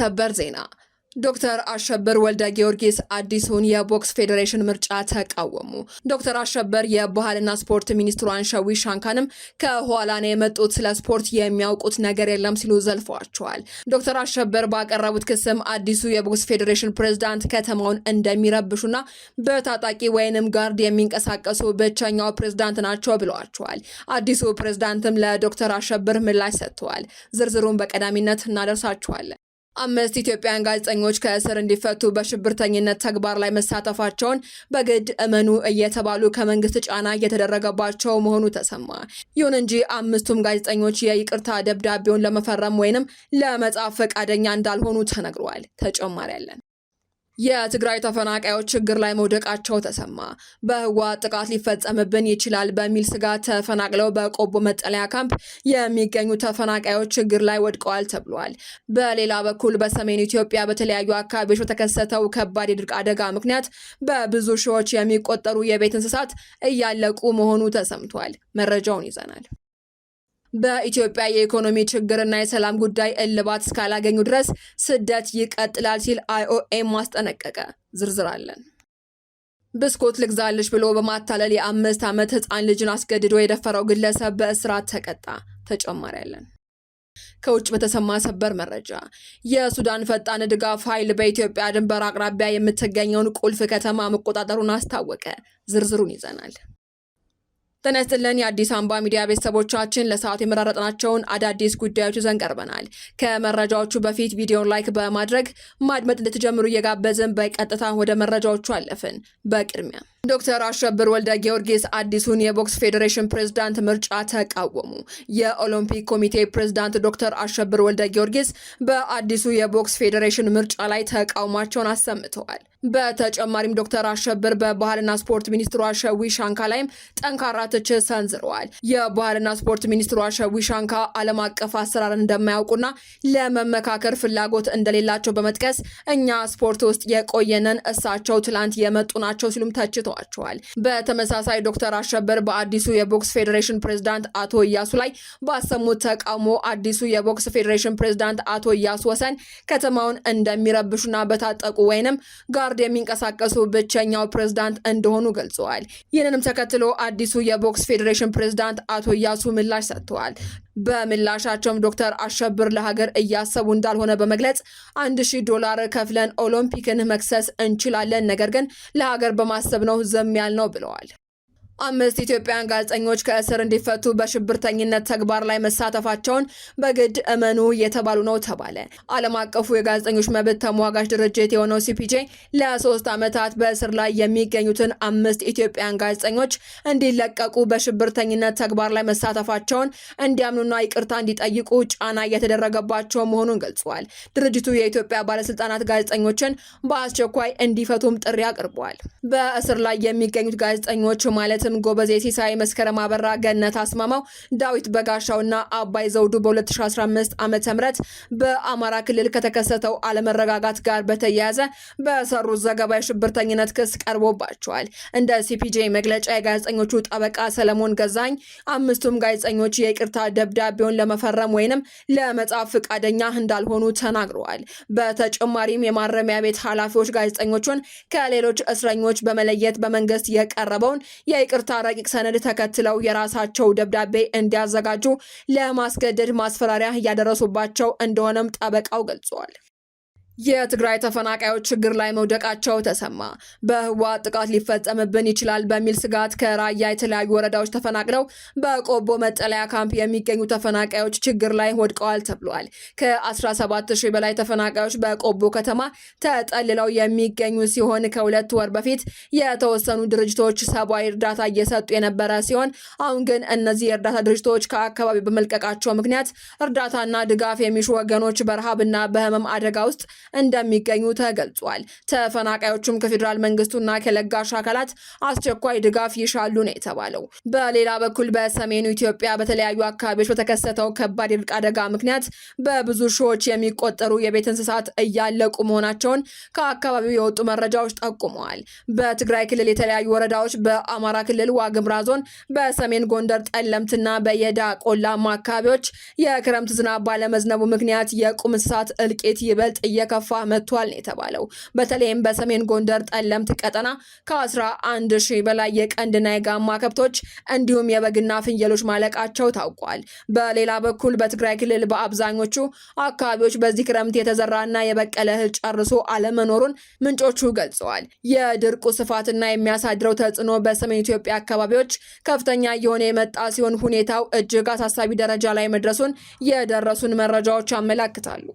ሰበር ዜና ዶክተር አሸብር ወልደ ጊዮርጊስ አዲሱን የቦክስ ፌዴሬሽን ምርጫ ተቃወሙ። ዶክተር አሸብር የባህልና ስፖርት ሚኒስትሯን ሸዊት ሻንካንም ከኋላ ነው የመጡት፣ ስለ ስፖርት የሚያውቁት ነገር የለም ሲሉ ዘልፈዋቸዋል። ዶክተር አሸብር ባቀረቡት ክስም አዲሱ የቦክስ ፌዴሬሽን ፕሬዝዳንት ከተማውን እንደሚረብሹና በታጣቂ ወይንም ጋርድ የሚንቀሳቀሱ ብቸኛው ፕሬዝዳንት ናቸው ብለዋቸዋል። አዲሱ ፕሬዝዳንትም ለዶክተር አሸብር ምላሽ ሰጥተዋል። ዝርዝሩን በቀዳሚነት እናደርሳችኋለን። 5 ኢትዮጵያውያን ጋዜጠኞች ከእስር እንዲፈቱ በሽብርተኝነት ተግባር ላይ መሳተፋቸውን በግድ እመኑ እየተባሉ ከመንግስት ጫና እየተደረገባቸው መሆኑ ተሰማ። ይሁን እንጂ 5ቱም ጋዜጠኞች የይቅርታ ደብዳቤውን ለመፈረም ወይንም ለመጻፍ ፈቃደኛ እንዳልሆኑ ተነግሯል። ተጨማሪ ያለን የትግራይ ተፈናቃዮች ችግር ላይ መውደቃቸው ተሰማ። በህወሓት ጥቃት ሊፈጸምብን ይችላል በሚል ስጋት ተፈናቅለው በቆቦ መጠለያ ካምፕ የሚገኙ ተፈናቃዮች ችግር ላይ ወድቀዋል ተብሏል። በሌላ በኩል በሰሜን ኢትዮጵያ በተለያዩ አካባቢዎች በተከሰተው ከባድ የድርቅ አደጋ ምክንያት በብዙ ሺዎች የሚቆጠሩ የቤት እንስሳት እያለቁ መሆኑ ተሰምቷል። መረጃውን ይዘናል። በኢትዮጵያ የኢኮኖሚ ችግርና የሰላም ጉዳይ እልባት እስካላገኙ ድረስ ስደት ይቀጥላል ሲል IOM ማስጠነቀቀ። ዝርዝር አለን። ብስኩት ልግዛልሽ ብሎ በማታለል የ5 ዓመት ህፃን ልጅን አስገድዶ የደፈረው ግለሰብ በእስራት ተቀጣ። ተጨማሪ ያለን ከውጭ በተሰማ ሰበር መረጃ የሱዳን ፈጣን ድጋፍ ኃይል በኢትዮጵያ ድንበር አቅራቢያ የምትገኘውን ቁልፍ ከተማ መቆጣጠሩን አስታወቀ። ዝርዝሩን ይዘናል። ጤና ይስጥልን የአዲስ አምባ ሚዲያ ቤተሰቦቻችን፣ ለሰዓቱ የመራረጥናቸውን አዳዲስ ጉዳዮች ይዘን ቀርበናል። ከመረጃዎቹ በፊት ቪዲዮን ላይክ በማድረግ ማድመጥ እንድትጀምሩ እየጋበዝን በቀጥታ ወደ መረጃዎቹ አለፍን። በቅድሚያ ዶክተር አሸብር ወልደ ጊዮርጊስ አዲሱን የቦክስ ፌዴሬሽን ፕሬዝዳንት ምርጫ ተቃወሙ። የኦሎምፒክ ኮሚቴ ፕሬዝዳንት ዶክተር አሸብር ወልደ ጊዮርጊስ በአዲሱ የቦክስ ፌዴሬሽን ምርጫ ላይ ተቃውሟቸውን አሰምተዋል። በተጨማሪም ዶክተር አሸብር በባህልና ስፖርት ሚኒስትሯ ሸዊት ሻንካ ላይም ጠንካራ ትችት ሰንዝረዋል። የባህልና ስፖርት ሚኒስትሯ ሸዊት ሻንካ ዓለም አቀፍ አሰራርን እንደማያውቁና ለመመካከር ፍላጎት እንደሌላቸው በመጥቀስ እኛ ስፖርት ውስጥ የቆየነን እሳቸው ትላንት የመጡ ናቸው ሲሉም ተችተዋቸዋል። በተመሳሳይ ዶክተር አሸብር በአዲሱ የቦክስ ፌዴሬሽን ፕሬዝዳንት አቶ እያሱ ላይ ባሰሙት ተቃውሞ አዲሱ የቦክስ ፌዴሬሽን ፕሬዝዳንት አቶ እያሱ ወሰን ከተማውን እንደሚረብሹና በታጠቁ ወይንም ጋርድ የሚንቀሳቀሱ ብቸኛው ፕሬዝዳንት እንደሆኑ ገልጸዋል። ይህንንም ተከትሎ አዲሱ የቦክስ ፌዴሬሽን ፕሬዝዳንት አቶ እያሱ ምላሽ ሰጥተዋል። በምላሻቸውም ዶክተር አሸብር ለሀገር እያሰቡ እንዳልሆነ በመግለጽ $1000 ከፍለን ኦሎምፒክን መክሰስ እንችላለን፣ ነገር ግን ለሀገር በማሰብ ነው ዝም ያልነው ብለዋል። 5 ኢትዮጵያውያን ጋዜጠኞች ከእስር እንዲፈቱ በሽብርተኝነት ተግባር ላይ መሳተፋቸውን በግድ እመኑ እየተባሉ ነው ተባለ። ዓለም አቀፉ የጋዜጠኞች መብት ተሟጋች ድርጅት የሆነው CPJ ለ3 ዓመታት በእስር ላይ የሚገኙትን 5 ኢትዮጵያውያን ጋዜጠኞች እንዲለቀቁ በሽብርተኝነት ተግባር ላይ መሳተፋቸውን እንዲያምኑና ይቅርታ እንዲጠይቁ ጫና እየተደረገባቸው መሆኑን ገልጿል። ድርጅቱ የኢትዮጵያ ባለስልጣናት ጋዜጠኞችን በአስቸኳይ እንዲፈቱም ጥሪ አቅርቧል። በእስር ላይ የሚገኙት ጋዜጠኞች ማለት ጎበዜ ሲሳይ፣ መስከረም አበራ፣ ገነት አስማማው፣ ዳዊት በጋሻውና አባይ ዘውዱ በ2015 ዓ.ም በአማራ ክልል ከተከሰተው አለመረጋጋት ጋር በተያያዘ በሰሩት ዘገባ የሽብርተኝነት ክስ ቀርቦባቸዋል። እንደ CPJ መግለጫ የጋዜጠኞቹ ጠበቃ ሰለሞን ገዛኝ 5ቱም ጋዜጠኞች የይቅርታ ደብዳቤውን ለመፈረም ወይንም ለመጻፍ ፈቃደኛ እንዳልሆኑ ተናግረዋል። በተጨማሪም የማረሚያ ቤት ኃላፊዎች ጋዜጠኞቹን ከሌሎች እስረኞች በመለየት በመንግስት የቀረበውን የይቅርታ ረቂቅ ሰነድ ተከትለው የራሳቸው ደብዳቤ እንዲያዘጋጁ ለማስገደድ ማስፈራሪያ እያደረሱባቸው እንደሆነም ጠበቃው ገልጿል። የትግራይ ተፈናቃዮች ችግር ላይ መውደቃቸው ተሰማ። በህወሓት ጥቃት ሊፈጸምብን ይችላል በሚል ስጋት ከራያ የተለያዩ ወረዳዎች ተፈናቅለው በቆቦ መጠለያ ካምፕ የሚገኙ ተፈናቃዮች ችግር ላይ ወድቀዋል ተብሏል። ከ17000 በላይ ተፈናቃዮች በቆቦ ከተማ ተጠልለው የሚገኙ ሲሆን ከ2 ወር በፊት የተወሰኑ ድርጅቶች ሰብአዊ እርዳታ እየሰጡ የነበረ ሲሆን አሁን ግን እነዚህ የእርዳታ ድርጅቶች ከአካባቢ በመልቀቃቸው ምክንያት እርዳታና ድጋፍ የሚሹ ወገኖች በረሃብና በህመም አደጋ ውስጥ እንደሚገኙ ተገልጿል። ተፈናቃዮቹም ከፌዴራል መንግስቱና ከለጋሽ አካላት አስቸኳይ ድጋፍ ይሻሉ ነው የተባለው። በሌላ በኩል በሰሜኑ ኢትዮጵያ በተለያዩ አካባቢዎች በተከሰተው ከባድ የድርቅ አደጋ ምክንያት በብዙ ሺዎች የሚቆጠሩ የቤት እንስሳት እያለቁ መሆናቸውን ከአካባቢው የወጡ መረጃዎች ጠቁመዋል። በትግራይ ክልል የተለያዩ ወረዳዎች፣ በአማራ ክልል ዋግምራ ዞን፣ በሰሜን ጎንደር ጠለምትና በየዳ ቆላማ አካባቢዎች የክረምት ዝናብ ባለመዝነቡ ምክንያት የቁም እንስሳት እልቂት ይበልጥ እየከፋ መጥቷል ነው የተባለው። በተለይም በሰሜን ጎንደር ጠለምት ቀጠና ከ11 ሺህ በላይ የቀንድና የጋማ ከብቶች እንዲሁም የበግና ፍየሎች ማለቃቸው ታውቋል። በሌላ በኩል በትግራይ ክልል በአብዛኞቹ አካባቢዎች በዚህ ክረምት የተዘራና የበቀለ እህል ጨርሶ አለመኖሩን ምንጮቹ ገልጸዋል። የድርቁ ስፋትና የሚያሳድረው ተጽዕኖ በሰሜን ኢትዮጵያ አካባቢዎች ከፍተኛ እየሆነ የመጣ ሲሆን ሁኔታው እጅግ አሳሳቢ ደረጃ ላይ መድረሱን የደረሱን መረጃዎች ያመለክታሉ።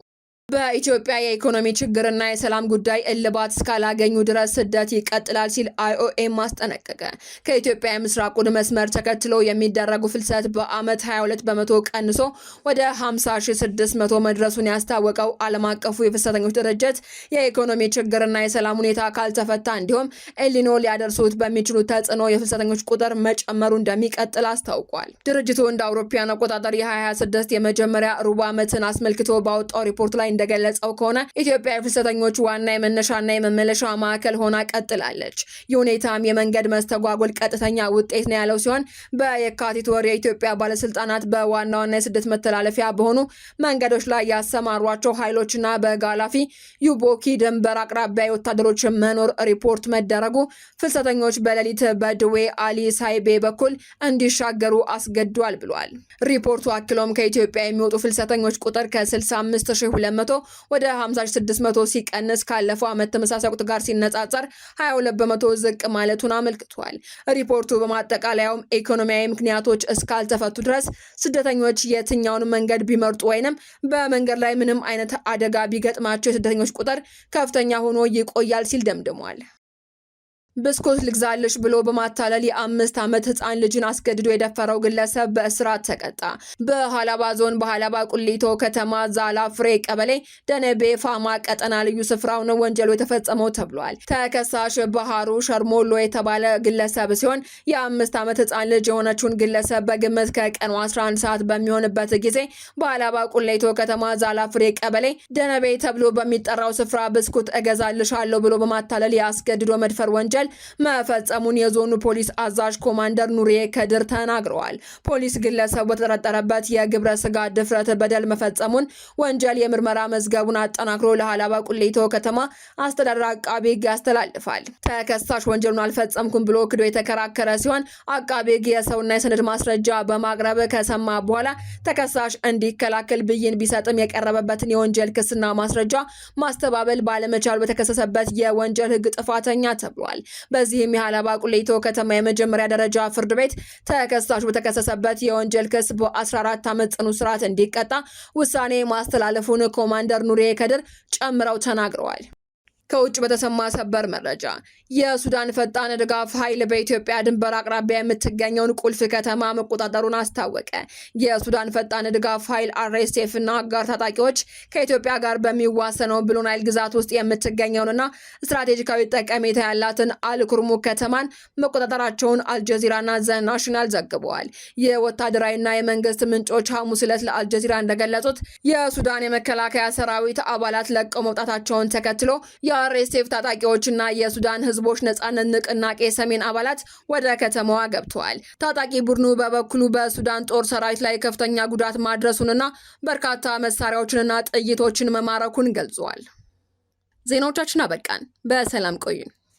በኢትዮጵያ የኢኮኖሚ ችግርና የሰላም ጉዳይ እልባት እስካላገኙ ድረስ ስደት ይቀጥላል ሲል IOM አስጠነቀቀ። ከኢትዮጵያ የምስራቁን መስመር ተከትሎ የሚደረጉ ፍልሰት በዓመት 22 በመቶ ቀንሶ ወደ 50,600 መድረሱን ያስታወቀው ዓለም አቀፉ የፍልሰተኞች ድርጅት የኢኮኖሚ ችግርና የሰላም ሁኔታ ካልተፈታ እንዲሁም ኤልኒኖ ሊያደርሱት በሚችሉ ተጽዕኖ የፍልሰተኞች ቁጥር መጨመሩ እንደሚቀጥል አስታውቋል። ድርጅቱ እንደ አውሮፓውያን አቆጣጠር የ2026 የመጀመሪያ ሩብ ዓመትን አስመልክቶ ባወጣው ሪፖርት ላይ እንደገለጸው ከሆነ ኢትዮጵያ የፍልሰተኞች ዋና የመነሻና የመመለሻ ማዕከል ሆና ቀጥላለች። ይህ ሁኔታም የመንገድ መስተጓጎል ቀጥተኛ ውጤት ነው ያለው ሲሆን በየካቲት ወር የኢትዮጵያ ባለስልጣናት በዋና ዋና የስደት መተላለፊያ በሆኑ መንገዶች ላይ ያሰማሯቸው ኃይሎችና በጋላፊ ዩቦኪ ድንበር አቅራቢያ የወታደሮች መኖር ሪፖርት መደረጉ ፍልሰተኞች በሌሊት በድዌ አሊ ሳይቤ በኩል እንዲሻገሩ አስገዷል ብሏል። ሪፖርቱ አክሎም ከኢትዮጵያ የሚወጡ ፍልሰተኞች ቁጥር ከ65,200 ወደ 50,600 ሲቀንስ ካለፈው ዓመት ተመሳሳይ ወቅት ጋር ሲነጻጸር 22 በመቶ ዝቅ ማለቱን አመልክቷል። ሪፖርቱ በማጠቃለያውም ኢኮኖሚያዊ ምክንያቶች እስካልተፈቱ ድረስ ስደተኞች የትኛውን መንገድ ቢመርጡ ወይንም በመንገድ ላይ ምንም አይነት አደጋ ቢገጥማቸው የስደተኞች ቁጥር ከፍተኛ ሆኖ ይቆያል ሲል ደምድሟል። ብስኩት ልግዛልሽ ብሎ በማታለል የ5 ዓመት ህፃን ልጅን አስገድዶ የደፈረው ግለሰብ በእስራት ተቀጣ። በሃላባ ዞን በሃላባ ቁሊቶ ከተማ ዛላ ፍሬ ቀበሌ ደነቤ ፋማ ቀጠና ልዩ ስፍራው ነው ወንጀሉ የተፈጸመው ተብሏል። ተከሳሽ ባህሩ ሸርሞሎ የተባለ ግለሰብ ሲሆን የ5 ዓመት ህፃን ልጅ የሆነችውን ግለሰብ በግምት ከቀኑ 11 ሰዓት በሚሆንበት ጊዜ በሃላባ ቁሊቶ ከተማ ዛላ ፍሬ ቀበሌ ደነቤ ተብሎ በሚጠራው ስፍራ ብስኩት እገዛልሻለሁ ብሎ በማታለል ያስገድዶ መድፈር ወንጀል መፈጸሙን የዞኑ ፖሊስ አዛዥ ኮማንደር ኑሪዬ ከድር ተናግረዋል። ፖሊስ ግለሰቡ በተጠረጠረበት የግብረ ስጋ ድፍረት በደል መፈጸሙን ወንጀል የምርመራ መዝገቡን አጠናክሮ ለሃላባ ቁሊቶ ከተማ አስተዳደር አቃቤ ሕግ ያስተላልፋል። ተከሳሽ ወንጀሉን አልፈጸምኩም ብሎ ክዶ የተከራከረ ሲሆን አቃቤ ሕግ የሰውና የሰነድ ማስረጃ በማቅረብ ከሰማ በኋላ ተከሳሽ እንዲከላከል ብይን ቢሰጥም የቀረበበትን የወንጀል ክስና ማስረጃ ማስተባበል ባለመቻሉ በተከሰሰበት የወንጀል ሕግ ጥፋተኛ ተብሏል። በዚህም የሃላባ ቁሊቶ ከተማ የመጀመሪያ ደረጃ ፍርድ ቤት ተከሳሹ በተከሰሰበት የወንጀል ክስ በ14 ዓመት ጽኑ እስራት እንዲቀጣ ውሳኔ ማስተላለፉን ኮማንደር ኑሪዬ ከድር ጨምረው ተናግረዋል። ከውጭ በተሰማ ሰበር መረጃ የሱዳን ፈጣን ድጋፍ ኃይል በኢትዮጵያ ድንበር አቅራቢያ የምትገኘውን ቁልፍ ከተማ መቆጣጠሩን አስታወቀ። የሱዳን ፈጣን ድጋፍ ኃይል RSF እና አጋር ታጣቂዎች ከኢትዮጵያ ጋር በሚዋሰነው ብሉ ናይል ግዛት ውስጥ የምትገኘውንና ስትራቴጂካዊ ጠቀሜታ ያላትን አልኩርሙክ ከተማን መቆጣጠራቸውን አልጀዚራና ዘ ናሽናል ዘግበዋል። የወታደራዊና የመንግስት ምንጮች ሐሙስ ዕለት ለአልጀዚራ እንደገለጹት የሱዳን የመከላከያ ሰራዊት አባላት ለቀው መውጣታቸውን ተከትሎ የአርኤስኤፍ ታጣቂዎችና የሱዳን ህዝቦች ነጻነት ንቅናቄ ሰሜን አባላት ወደ ከተማዋ ገብተዋል። ታጣቂ ቡድኑ በበኩሉ በሱዳን ጦር ሰራዊት ላይ ከፍተኛ ጉዳት ማድረሱንና በርካታ መሳሪያዎችንና ጥይቶችን መማረኩን ገልጿል። ዜናዎቻችን አበቃን። በሰላም ቆዩን።